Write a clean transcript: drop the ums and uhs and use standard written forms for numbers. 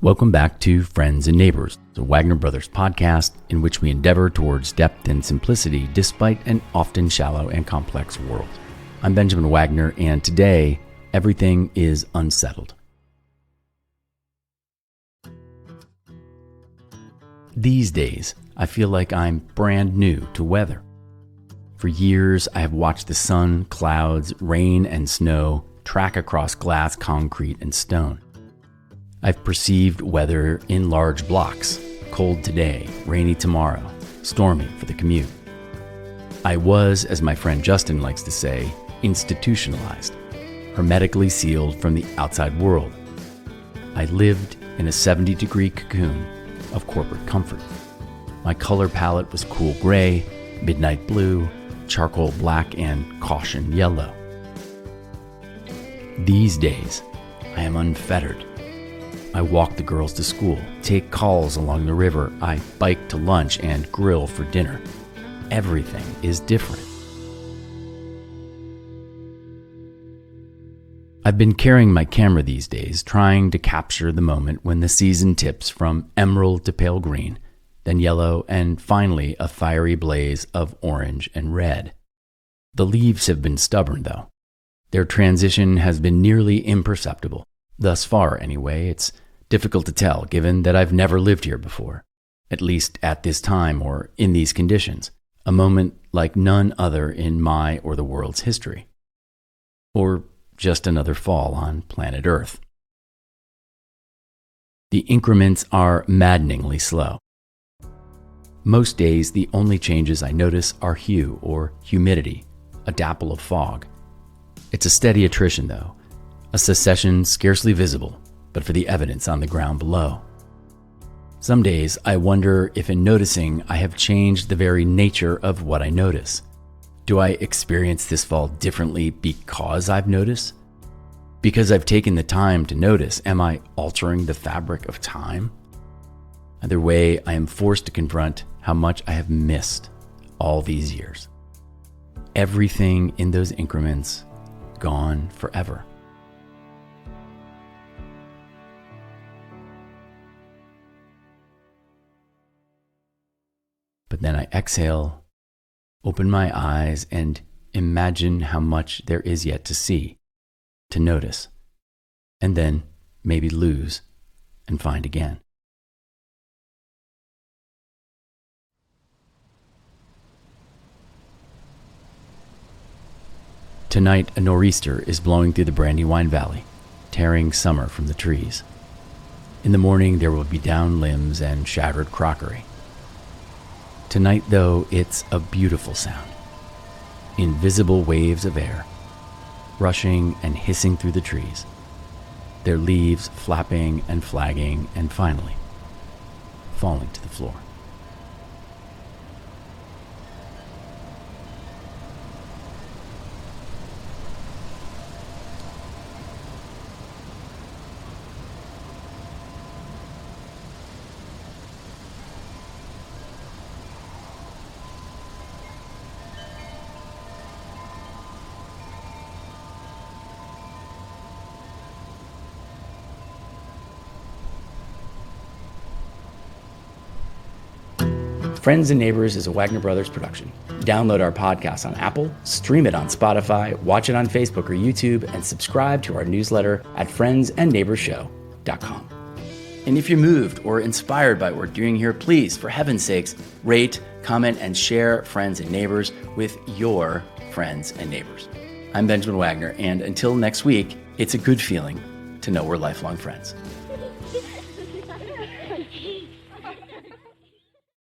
Welcome back to Friends and Neighbors, the Wagner Brothers podcast in which we endeavor towards depth and simplicity despite an often shallow and complex world. I'm Benjamin Wagner, and today, everything is unsettled. These days, I feel like I'm brand new to weather. For years, I have watched the sun, clouds, rain, and snow track across glass, concrete, and stone. I've perceived weather in large blocks: cold today, rainy tomorrow, stormy for the commute. I was, as my friend Justin likes to say, institutionalized, hermetically sealed from the outside world. I lived in a 70-degree cocoon of corporate comfort. My color palette was cool gray, midnight blue, charcoal black, and caution yellow. These days, I am unfettered. I walk the girls to school, take calls along the river, I bike to lunch and grill for dinner. Everything is different. I've been carrying my camera these days, trying to capture the moment when the season tips from emerald to pale green, then yellow, and finally a fiery blaze of orange and red. The leaves have been stubborn, though. Their transition has been nearly imperceptible. Thus far, anyway. It's difficult to tell, given that I've never lived here before, at least at this time or in these conditions, a moment like none other in my or the world's history. Or just another fall on planet Earth. The increments are maddeningly slow. Most days, the only changes I notice are hue or humidity, a dapple of fog. It's a steady attrition, though, a secession scarcely visible, but for the evidence on the ground below. Some days, I wonder if in noticing I have changed the very nature of what I notice. Do I experience this fall differently because I've noticed? Because I've taken the time to notice, am I altering the fabric of time? Either way, I am forced to confront how much I have missed all these years. Everything in those increments gone forever. But then I exhale, open my eyes, and imagine how much there is yet to see, to notice, and then maybe lose and find again. Tonight, a nor'easter is blowing through the Brandywine Valley, tearing summer from the trees. In the morning, there will be downed limbs and shattered crockery. Tonight, though, it's a beautiful sound. Invisible waves of air, rushing and hissing through the trees, their leaves flapping and flagging and finally falling to the floor. Friends and Neighbors is a Wagner Brothers production. Download our podcast on Apple, stream it on Spotify, watch it on Facebook or YouTube, and subscribe to our newsletter at friendsandneighborsshow.com. And if you're moved or inspired by what we're doing here, please, for heaven's sakes, rate, comment, and share Friends and Neighbors with your friends and neighbors. I'm Benjamin Wagner, and until next week, it's a good feeling to know we're lifelong friends.